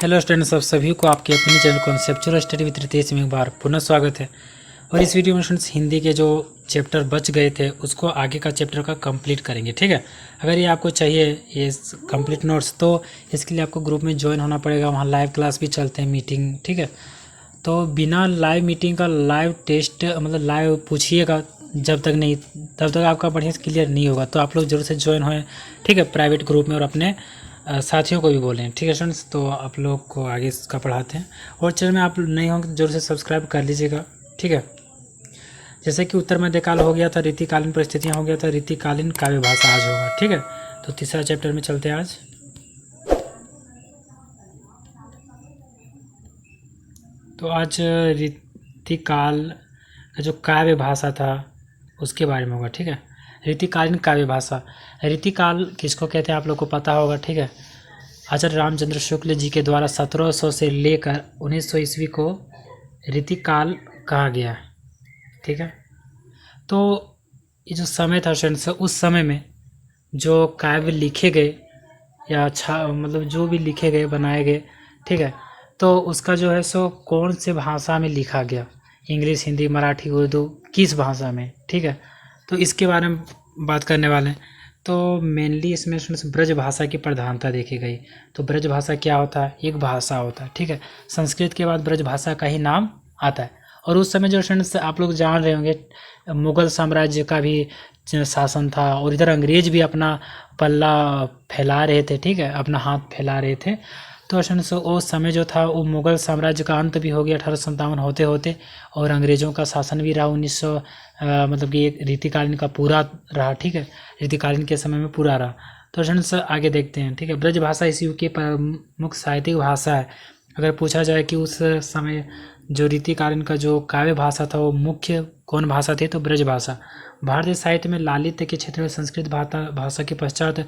Hello students, आप सभी को आपके अपने channel conceptual study with Ritesh में एक बार पुनः स्वागत है। और इस वीडियो में स्टूडेंट्स हिंदी के जो चैप्टर बच गए थे उसको आगे का चैप्टर का कंप्लीट करेंगे। ठीक है, अगर ये आपको चाहिए ये कंप्लीट नोट्स तो इसके लिए आपको ग्रुप में ज्वाइन होना पड़ेगा। वहाँ लाइव क्लास भी चलते हैं, मीटिंग। ठीक है, तो बिना लाइव मीटिंग का लाइव टेस्ट मतलब लाइव पूछिएगा जब तक नहीं तब तक आपका बढ़िया से क्लियर नहीं होगा। तो आप लोग जरूर से ज्वाइन होएं, ठीक है, प्राइवेट ग्रुप में, और अपने साथियों को भी बोलें। ठीक है स्टूडेंट्स, तो आप लोग को आगे इसका पढ़ाते हैं। और चैनल में आप नहीं होंगे तो जरूर से सब्सक्राइब कर लीजिएगा। ठीक है, जैसे कि उत्तर मध्यकाल हो गया था, रीतिकालीन परिस्थितियाँ हो गया था, रीतिकालीन काव्य भाषा आज होगा। ठीक है, तो तीसरा चैप्टर में चलते हैं आज। तो आज रीतिकाल का जो काव्य भाषा था उसके बारे में होगा। ठीक है, रीतिकालीन काव्य भाषा। रीतिकाल किसको कहते हैं आप लोग को पता होगा। ठीक है, आचार्य रामचंद्र शुक्ल जी के द्वारा 1700 से लेकर 1900 ईस्वी को रीतिकाल कहा गया है। ठीक है, तो ये जो समय था फ्रेंड्स, उस समय में जो काव्य लिखे गए या अच्छा मतलब जो भी लिखे गए बनाए गए, ठीक है, तो उसका जो है सो कौन से भाषा में लिखा गया, इंग्लिश, हिंदी, मराठी, उर्दू, किस भाषा में। ठीक है, तो इसके बारे में बात करने वाले हैं। तो मेनली इसमें ब्रज भाषा की प्रधानता देखी गई। तो ब्रज भाषा क्या होता है? एक भाषा होता है। ठीक है, संस्कृत के बाद ब्रज भाषा का ही नाम आता है। और उस समय जो फ्रेंड्स आप लोग जान रहे होंगे, मुगल साम्राज्य का भी शासन था और इधर अंग्रेज भी अपना पल्ला फैला रहे थे। ठीक है, अपना हाथ फैला रहे थे। तो फ्रेंड्स उस समय जो था वो मुगल साम्राज्य का अंत भी हो गया 1857 होते होते, और अंग्रेज़ों का शासन भी रहा 1900 मतलब कि एक रीतिकालीन का पूरा रहा। ठीक है, रीतिकालीन के समय में पूरा रहा। तो फ्रेंड्स आगे देखते हैं। ठीक है, ब्रज भाषा इस युग की प्रमुख साहित्यिक भाषा है। अगर पूछा जाए कि उस समय जो रीतिकालीन का जो काव्य भाषा था वो मुख्य कौन भाषा थी, तो ब्रज भाषा। भारतीय साहित्य में लालित्य के क्षेत्र में संस्कृत भाषा के पश्चात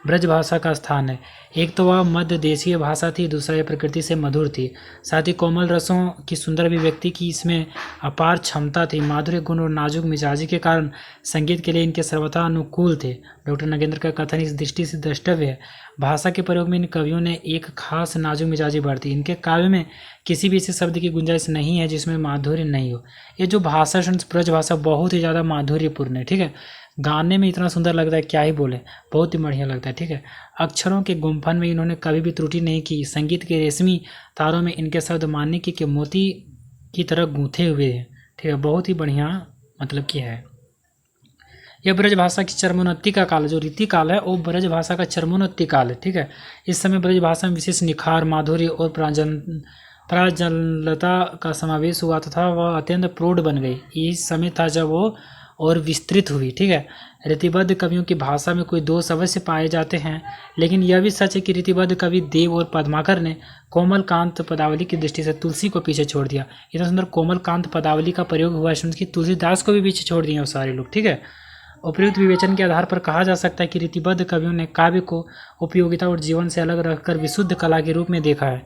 ब्रज भाषा का स्थान है। एक तो वह मध्य देशीय भाषा थी, दूसरा यह प्रकृति से मधुर थी, साथ ही कोमल रसों की सुंदर अभिव्यक्ति की इसमें अपार क्षमता थी। माधुर्य गुण और नाजुक मिजाजी के कारण संगीत के लिए इनके सर्वथा अनुकूल थे। डॉक्टर नगेंद्र का कथन इस दृष्टि से द्रष्टव्य है। भाषा के प्रयोग में इन कवियों ने एक खास नाजुक मिजाजी बरती। इनके काव्य में किसी भी ऐसे शब्द की गुंजाइश नहीं है जिसमें माधुर्य नहीं हो। ये जो भाषा ब्रज भाषा बहुत ही ज़्यादा माधुर्यपूर्ण है। ठीक है, गाने में इतना सुंदर लगता है, क्या ही बोले, बहुत ही बढ़िया लगता है। ठीक है, अक्षरों के गुंफन में इन्होंने कभी भी त्रुटि नहीं की। संगीत के रेशमी तारों में इनके शब्द मानिकी के मोती की तरह गूंथे हुए हैं। ठीक है, बहुत ही बढ़िया मतलब कि है। यह ब्रज भाषा की चरमोन्नति का काल है। जो रीति काल है वो ब्रज भाषा का चरमोन्नति काल है। ठीक है, इस समय ब्रज भाषा में विशेष निखार, माधुर्य और प्राजलता का समावेश हुआ तथा वह अत्यंत प्रौढ़ बन गई। यही समय था जब वो और विस्तृत हुई। ठीक है, रीतिबद्ध कवियों की भाषा में कोई दोष अवश्य पाए जाते हैं, लेकिन यह भी सच है कि रीतिबद्ध कवि देव और पद्माकर ने कोमल कांत पदावली की दृष्टि से तुलसी को पीछे छोड़ दिया। इतना सुंदर कोमल कांत पदावली का प्रयोग हुआ है कि तुलसीदास को भी पीछे छोड़ दिए वो सारे लोग। ठीक है, उपयुक्त विवेचन के आधार पर कहा जा सकता है कि रीतिबद्ध कवियों ने काव्य को उपयोगिता और जीवन से अलग रखकर विशुद्ध कला के रूप में देखा है।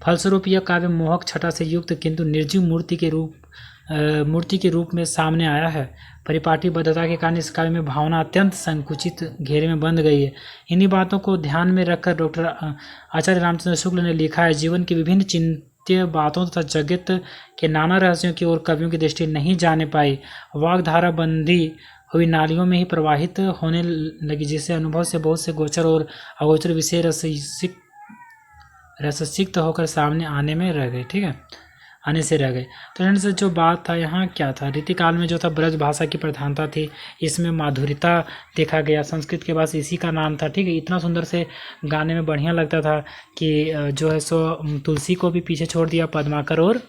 फलस्वरूप यह काव्य मोहक छटा से युक्त किंतु निर्जीव मूर्ति के रूप में सामने आया है। परिपाटीबद्धता के कारण इस काव्य में भावना अत्यंत संकुचित घेरे में बंध गई है। इन्हीं बातों को ध्यान में रखकर डॉक्टर आचार्य रामचंद्र शुक्ल ने लिखा है, जीवन की विभिन्न चिंत्य बातों तथा जगत के नाना रहस्यों की ओर कवियों की दृष्टि नहीं जाने पाई। वाग्धारा बंदी हुई नालियों में ही प्रवाहित होने लगी, जिससे अनुभव से बहुत से गोचर और अगोचर विषय रससिक्त होकर सामने आने में रह गए। ठीक है, आने से रह गए। तो फ्रेंड्स जो बात था यहाँ क्या था, रीतिकाल में जो था ब्रज भाषा की प्रधानता थी, इसमें माधुर्यता देखा गया। संस्कृत के पास इसी का नाम था। ठीक है, इतना सुंदर से गाने में बढ़िया लगता था कि जो है सो तुलसी को भी पीछे छोड़ दिया पद्माकर और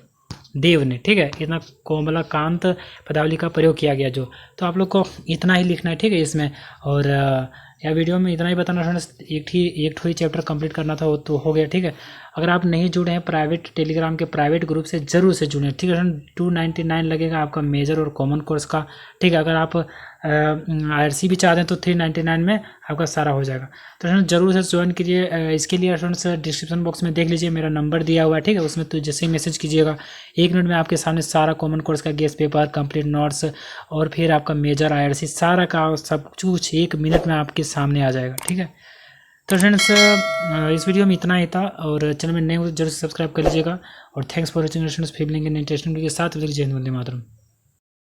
देव ने। ठीक है, इतना कोमला कांत पदावली का प्रयोग किया गया जो। तो आप लोग को इतना ही लिखना है। ठीक है, इसमें और या वीडियो में इतना ही बताना फ्रेंड्स, एक ही चैप्टर कंप्लीट करना था वो तो हो गया। ठीक है, अगर आप नहीं जुड़े हैं प्राइवेट टेलीग्राम के प्राइवेट ग्रुप से जरूर से जुड़ें। ठीक है, 299 लगेगा आपका मेजर और कॉमन कोर्स का। ठीक है, अगर आप IRC भी चाहते हैं तो 399 में आपका सारा हो जाएगा। तो फ्रेंड्स जरूर से ज्वाइन कीजिए। इसके लिए फ्रेंड्स डिस्क्रिप्शन बॉक्स में देख लीजिए, मेरा नंबर दिया हुआ है। ठीक है, उसमें तो जैसे ही मैसेज कीजिएगा 1 मिनट में आपके सामने सारा कॉमन कोर्स का गेस्ट पेपर, कंप्लीट नोट्स और फिर आपका मेजर IRC सारा का सब कुछ 1 मिनट में आपके सामने आ जाएगा। ठीक है, तो फ्रेंड्स इस वीडियो में इतना ही था, और चैनल में नए हो तो जरूर सब्सक्राइब कर लीजिएगा। और थैंक्स फॉर वॉचिंग स्टूडेंट्स, फिर मिलेंगे इंटरेस्टिंग वीडियो के साथ। जय हिंद, वंदे मातरम।